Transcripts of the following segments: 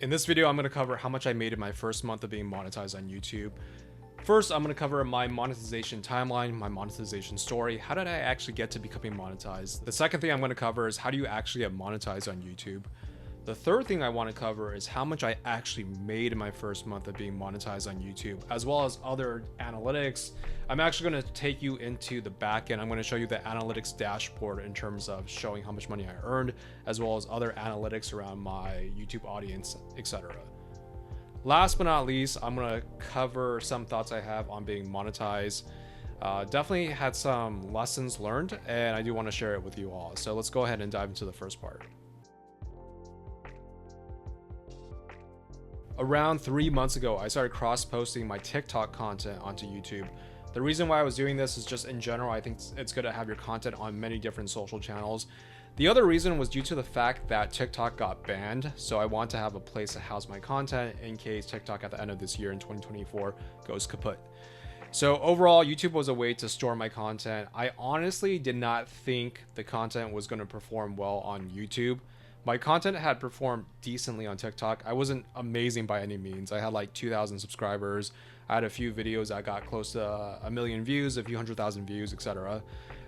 In this video, I'm going to cover how much I made in my first month of being monetized on YouTube. First, I'm going to cover my monetization timeline, my monetization story. How did I actually get to becoming monetized? The second thing I'm going to cover is how do you actually get monetized on YouTube? The third thing I want to cover is how much I actually made in my first month of being monetized on YouTube, as well as other analytics. I'm actually going to take you into the back end. I'm going to show you the analytics dashboard in terms of showing how much money I earned, as well as other analytics around my YouTube audience, etc. Last but not least, I'm going to cover some thoughts I have on being monetized. Definitely had some lessons learned, and I do want to share it with you all. So let's go ahead and dive into the first part. Around 3 months ago, I started cross-posting my TikTok content onto YouTube. The reason why I was doing this is just in general, I think it's good to have your content on many different social channels. The other reason was due to the fact that TikTok got banned, so I want to have a place to house my content in case TikTok at the end of this year in 2024 goes kaput. So overall, YouTube was a way to store my content. I honestly did not think the content was going to perform well on YouTube. My content had performed decently on TikTok. I wasn't amazing by any means. I had like 2,000 subscribers. I had a few videos that got close to a million views, a few 100,000 views, etc.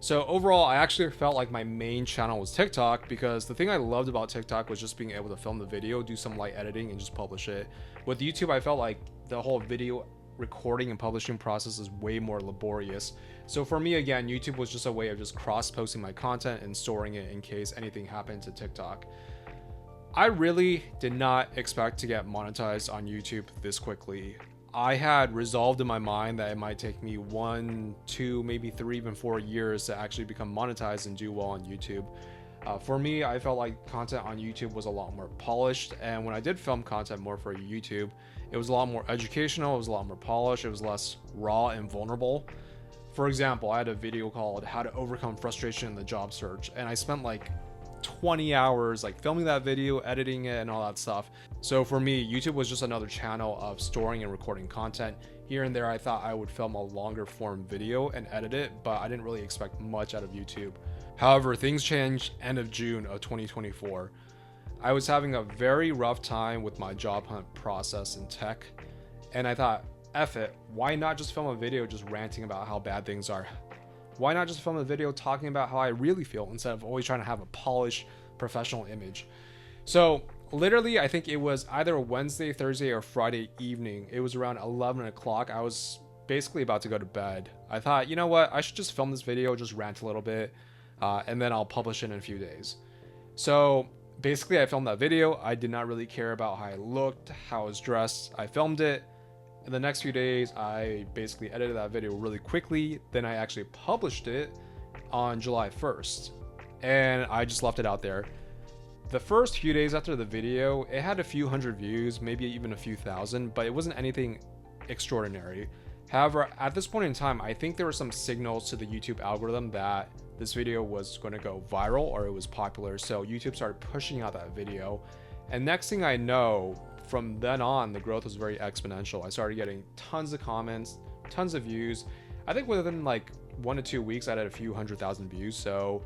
So overall, I actually felt like my main channel was TikTok, because the thing I loved about TikTok was just being able to film the video, do some light editing, and just publish it. With YouTube, I felt like the whole video recording and publishing process is way more laborious. So for me, again, YouTube was just a way of just cross-posting my content and storing it in case anything happened to TikTok. I really did not expect to get monetized on YouTube this quickly. I had resolved in my mind that it might take me 1, 2, maybe 3, even 4 years to actually become monetized and do well on YouTube. For me, I felt like content on YouTube was a lot more polished, and when I did film content more for YouTube, it was a lot more educational, it was a lot more polished, it was less raw and vulnerable. For example, I had a video called How to Overcome Frustration in the Job Search, and I spent like 20 hours like filming that video, editing it, and all that stuff. So for me, YouTube was just another channel of storing and recording content. Here and there, I thought I would film a longer form video and edit it, but I didn't really expect much out of YouTube. However, things changed end of June of 2024. I was having a very rough time with my job hunt process in tech, and I thought, F it, why not just film a video just ranting about how bad things are? Why not just film a video talking about how I really feel instead of always trying to have a polished professional image? So literally, I think it was either Wednesday, Thursday, or Friday evening. It was around 11 o'clock. I was basically about to go to bed. I thought, you know what? I should just film this video, just rant a little bit, and then I'll publish it in a few days. So basically, I filmed that video. I did not really care about how I looked, how I was dressed. I filmed it. In the next few days, I basically edited that video really quickly. Then I actually published it on July 1st. And I just left it out there. The first few days after the video, it had a few hundred views, maybe even a few thousand, but it wasn't anything extraordinary. However, at this point in time, I think there were some signals to the YouTube algorithm that this video was going to go viral or it was popular. So YouTube started pushing out that video. And next thing I know, from then on, the growth was very exponential. I started getting tons of comments, tons of views. I think within like 1 to 2 weeks, I had a few 100,000 views. So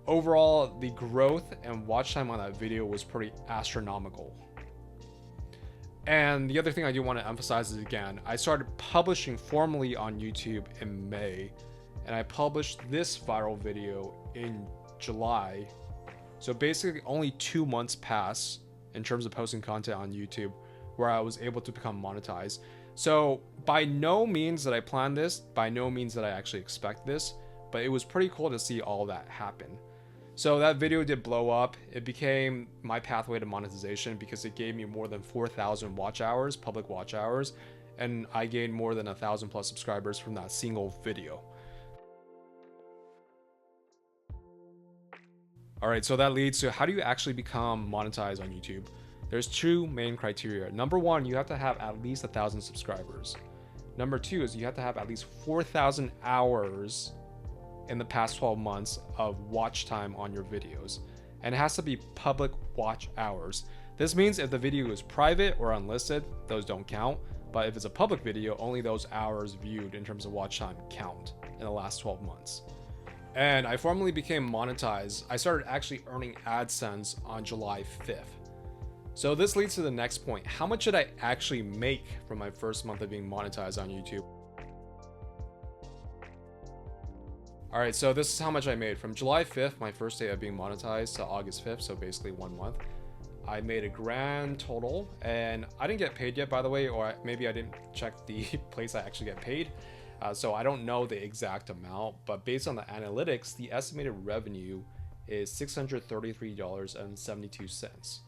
overall, the growth and watch time on that video was pretty astronomical. And the other thing I do want to emphasize is, again, I started publishing formally on YouTube in May, and I published this viral video in July. So basically only 2 months passed in terms of posting content on YouTube where I was able to become monetized. So by no means did I plan this, by no means did I actually expect this, but it was pretty cool to see all that happen. So that video did blow up. It became my pathway to monetization because it gave me more than 4,000 watch hours, public watch hours, and I gained more than 1,000 plus subscribers from that single video. Alright, so that leads to how do you actually become monetized on YouTube? There's 2 main criteria. Number 1, you have to have at least 1,000 subscribers. Number 2 is you have to have at least 4,000 hours in the past 12 months of watch time on your videos. And it has to be public watch hours. This means if the video is private or unlisted, those don't count. But if it's a public video, only those hours viewed in terms of watch time count in the last 12 months. And I formally became monetized. I started actually earning AdSense on July 5th. So this leads to the next point. How much did I actually make from my first month of being monetized on YouTube? All right, so this is how much I made from July 5th, my first day of being monetized, to August 5th, so basically 1 month. I made a grand total, and I didn't get paid yet, by the way, or maybe I didn't check the place I actually get paid. So I don't know the exact amount, but based on the analytics, the estimated revenue is $633.72.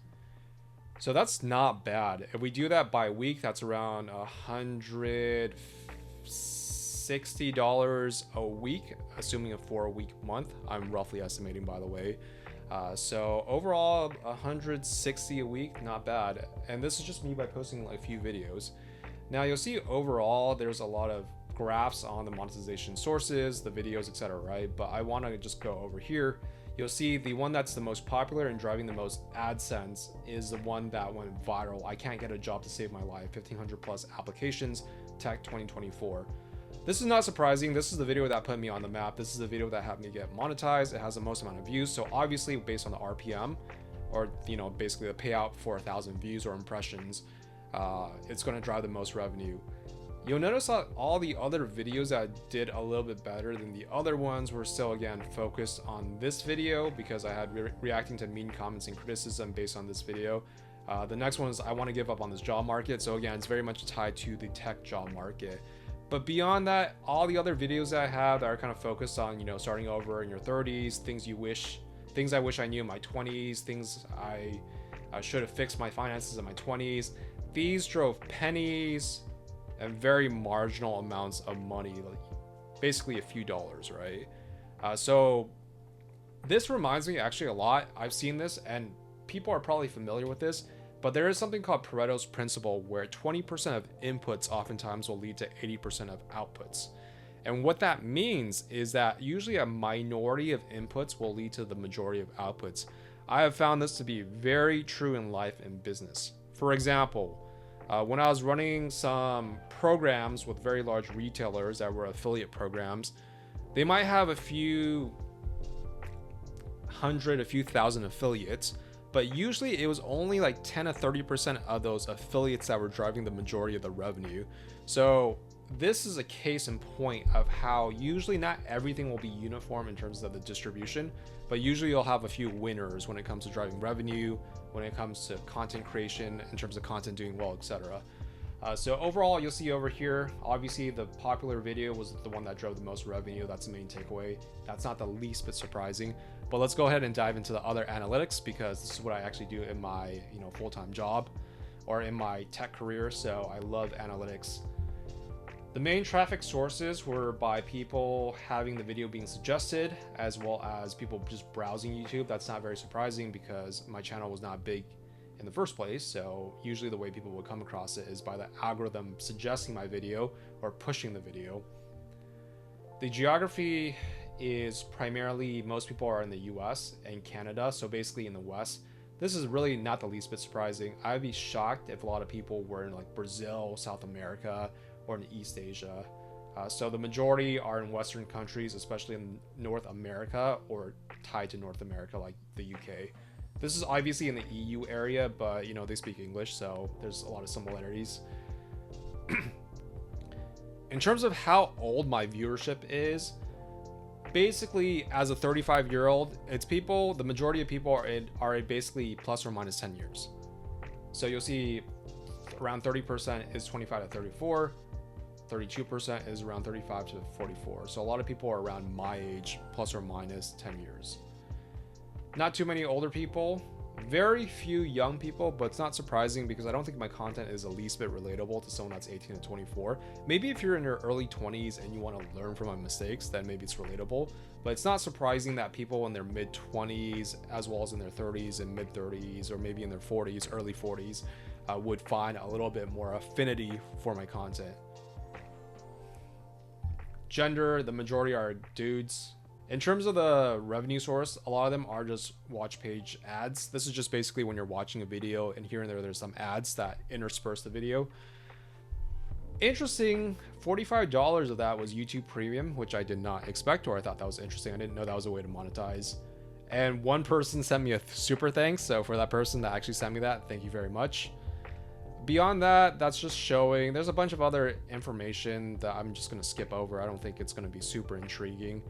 So that's not bad. If we do that by week, that's around $160 a week, assuming a 4-week month. I'm roughly estimating, by the way. So overall, 160 a week, not bad. And this is just me by posting a few videos. Now you'll see overall, there's a lot of graphs on the monetization sources, the videos, etc., right? But I want to just go over here. You'll see the one that's the most popular and driving the most AdSense is the one that went viral. I can't get a job to save my life. 1,500 plus applications, tech 2024. This is not surprising. This is the video that put me on the map. This is the video that helped me get monetized. It has the most amount of views. So obviously based on the RPM, or basically the payout for 1,000 views or impressions, it's going to drive the most revenue. You'll notice that all the other videos that did a little bit better than the other ones were still, again, focused on this video because I had reacting to mean comments and criticism based on this video. The next one is I want to give up on this job market. So again, it's very much tied to the tech job market. But beyond that, all the other videos that I have that are kind of focused on, starting over in your 30s, things I wish I knew in my 20s, things I should have fixed my finances in my 20s. These drove pennies and very marginal amounts of money, like basically a few dollars, right? So this reminds me actually a lot. I've seen this and people are probably familiar with this, but there is something called Pareto's principle where 20% of inputs oftentimes will lead to 80% of outputs. And what that means is that usually a minority of inputs will lead to the majority of outputs. I have found this to be very true in life and business. For example, when I was running some programs with very large retailers that were affiliate programs, they might have a few hundred, a few thousand affiliates, but usually it was only like 10 to 30% of those affiliates that were driving the majority of the revenue. So this is a case in point of how usually not everything will be uniform in terms of the distribution, but usually you'll have a few winners when it comes to driving revenue, when it comes to content creation, in terms of content doing well, etc. So overall, you'll see over here, obviously the popular video was the one that drove the most revenue. That's the main takeaway. That's not the least bit surprising, but let's go ahead and dive into the other analytics because this is what I actually do in my full-time job or in my tech career. So I love analytics. The main traffic sources were by people having the video being suggested, as well as people just browsing YouTube. That's not very surprising because my channel was not big in the first place. So usually the way people would come across it is by the algorithm suggesting my video or pushing the video. The geography is primarily, most people are in the US and Canada. So basically in the West. This is really not the least bit surprising. I'd be shocked if a lot of people were in like Brazil, South America, or in East Asia. So the majority are in Western countries, especially in North America or tied to North America, like the UK. This is obviously in the EU area, but they speak English, so there's a lot of similarities. In terms of how old my viewership is, basically as a 35-year-old, it's people, the majority of people are basically plus or minus 10 years. So you'll see around 30% is 25 to 34, 32% is around 35 to 44. So a lot of people are around my age, plus or minus 10 years. Not too many older people, very few young people, but it's not surprising because I don't think my content is the least bit relatable to someone that's 18 to 24. Maybe if you're in your early 20s and you want to learn from my mistakes, then maybe it's relatable. But it's not surprising that people in their mid 20s, as well as in their 30s and mid 30s, or maybe in their 40s, early 40s, would find a little bit more affinity for my content. Gender, the majority are dudes. In terms of the revenue source, a lot of them are just watch page ads. This is just basically when you're watching a video and here and there's some ads that intersperse the video. Interesting, $45 of that was YouTube Premium, which I did not expect, or I thought that was interesting. I didn't know that was a way to monetize. And one person sent me a super thanks. So for that person that actually sent me that, thank you very much. Beyond that, that's just showing. There's a bunch of other information that I'm just going to skip over. I don't think it's going to be super intriguing.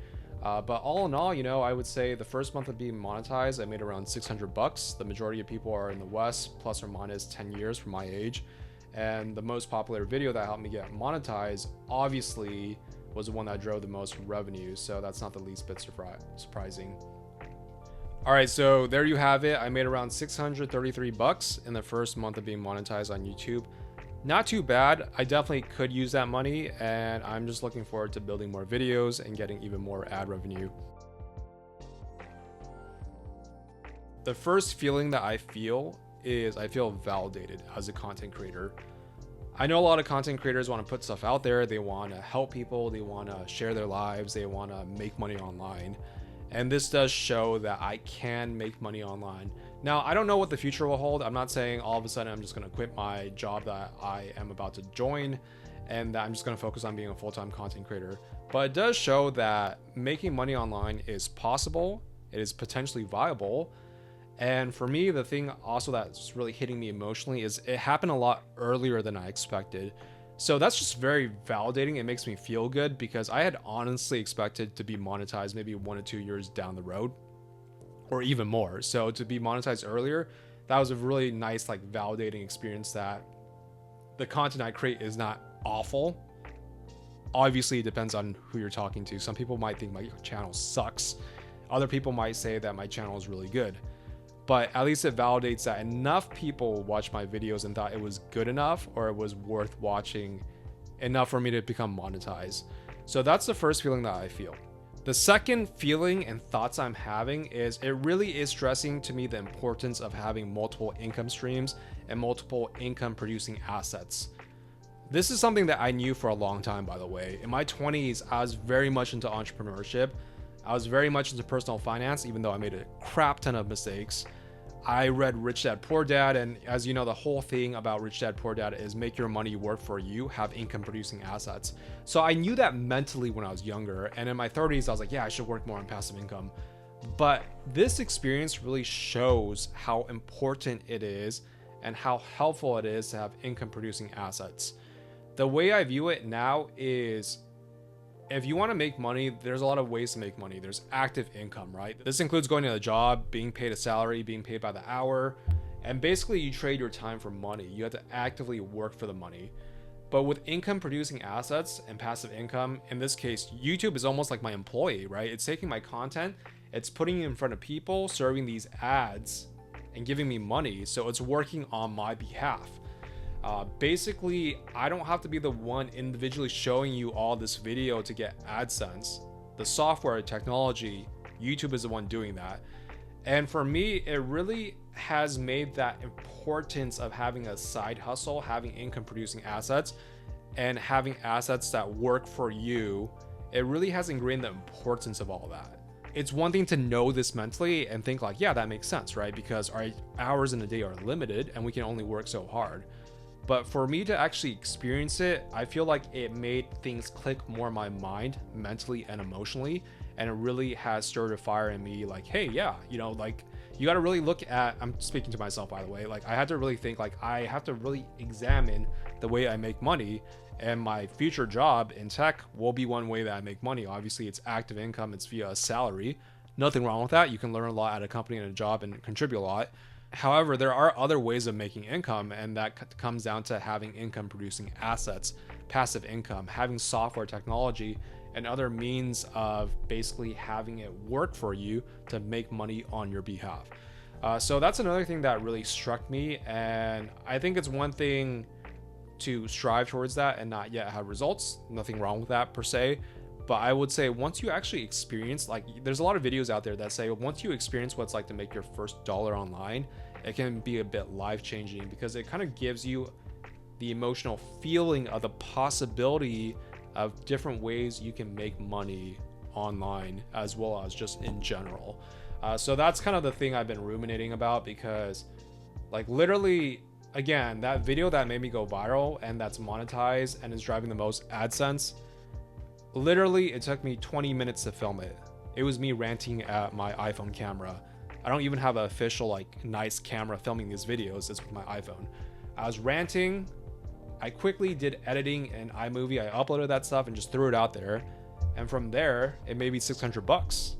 But all in all, you know, I would say the first month of being monetized, I made around 600 bucks. The majority of people are in the West, plus or minus 10 years from my age. And the most popular video that helped me get monetized, obviously, was the one that drove the most revenue. So that's not the least bit surprising. All right, so there you have it. I made around 633 bucks in the first month of being monetized on YouTube. Not too bad. I definitely could use that money, and I'm just looking forward to building more videos and getting even more ad revenue. The first feeling that I feel is I feel validated as a content creator. I know a lot of content creators want to put stuff out there. They want to help people. They want to share their lives. They want to make money online. And this does show that I can make money online. Now, I don't know what the future will hold. I'm not saying all of a sudden I'm just going to quit my job that I am about to join and that I'm just going to focus on being a full-time content creator. But it does show that making money online is possible. It is potentially viable. And for me, the thing also that's really hitting me emotionally is it happened a lot earlier than I expected. So that's just very validating. It makes me feel good because I had honestly expected to be monetized maybe 1 to 2 years down the road or even more. So to be monetized earlier, that was a really nice, like, validating experience that the content I create is not awful. Obviously, it depends on who you're talking to. Some people might think my channel sucks. Other people might say that my channel is really good. But at least it validates that enough people watched my videos and thought it was good enough or it was worth watching enough for me to become monetized. So that's the first feeling that I feel. The second feeling and thoughts I'm having is it really is stressing to me the importance of having multiple income streams and multiple income producing assets. This is something that I knew for a long time, by the way. In my 20s, I was very much into entrepreneurship. I was very much into personal finance, even though I made a crap ton of mistakes. I read Rich Dad Poor Dad, and as you know, the whole thing about Rich Dad Poor Dad is make your money work for you, have income producing assets. So I knew that mentally when I was younger, and in my 30s, I was like, yeah, I should work more on passive income. But this experience really shows how important it is and how helpful it is to have income producing assets. The way I view it now is, if you want to make money, there's a lot of ways to make money. There's active income, right? This includes going to a job, being paid a salary, being paid by the hour, and basically you trade your time for money. You have to actively work for the money. But with income producing assets and passive income, in this case, YouTube is almost like my employee, right? It's taking my content, it's putting it in front of people, serving these ads, and giving me money. So it's working on my behalf. Basically, I don't have to be the one individually showing you all this video to get AdSense. The software, technology, YouTube is the one doing that. And for me, it really has made that importance of having a side hustle, having income producing assets, and having assets that work for you. It really has ingrained the importance of all that. It's one thing to know this mentally and think like, yeah, that makes sense, right? Because our hours in a day are limited and we can only work so hard. But for me to actually experience it, I feel like it made things click more in my mind, mentally and emotionally. And it really has stirred a fire in me like, hey, yeah, you know, like you got to really look at, I'm speaking to myself, by the way, like I had to really think like I have to really examine the way I make money, and my future job in tech will be one way that I make money. Obviously it's active income. It's via a salary. Nothing wrong with that. You can learn a lot at a company and a job and contribute a lot. However, there are other ways of making income, and that comes down to having income producing assets, passive income, having software technology, and other means of basically having it work for you to make money on your behalf. So that's another thing that really struck me, and I think it's one thing to strive towards that and not yet have results. Nothing wrong with that per se. But I would say once you actually experience, like there's a lot of videos out there that say once you experience what it's like to make your first dollar online, it can be a bit life-changing because it kind of gives you the emotional feeling of the possibility of different ways you can make money online as well as just in general. So that's kind of the thing I've been ruminating about, because like literally, again, that video that made me go viral and that's monetized and is driving the most AdSense, literally it took me 20 minutes to film it. it was me ranting at my iPhone camera. I don't even have an official like nice camera filming these videos. It's with my iPhone. I was ranting. I quickly did editing in iMovie. I uploaded that stuff and just threw it out there. And from there, it made me $600.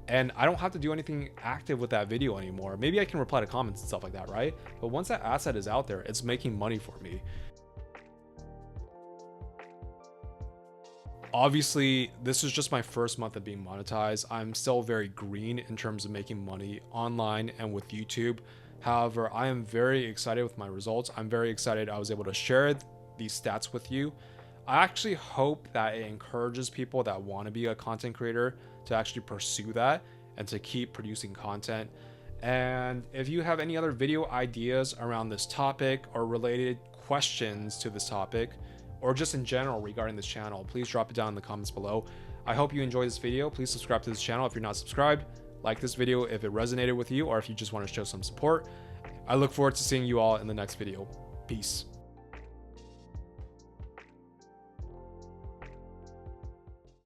And I don't have to do anything active with that video anymore. Maybe I can reply to comments and stuff like that, right? But once that asset is out there, it's making money for me. Obviously, this is just my first month of being monetized. I'm still very green in terms of making money online and with YouTube. However, I am very excited with my results. I'm very excited I was able to share these stats with you. I actually hope that it encourages people that want to be a content creator to actually pursue that and to keep producing content. And if you have any other video ideas around this topic or related questions to this topic, or just in general regarding this channel, please drop it down in the comments below. I hope you enjoyed this video. Please subscribe to this channel if you're not subscribed. Like this video if it resonated with you or if you just want to show some support. I look forward to seeing you all in the next video. Peace.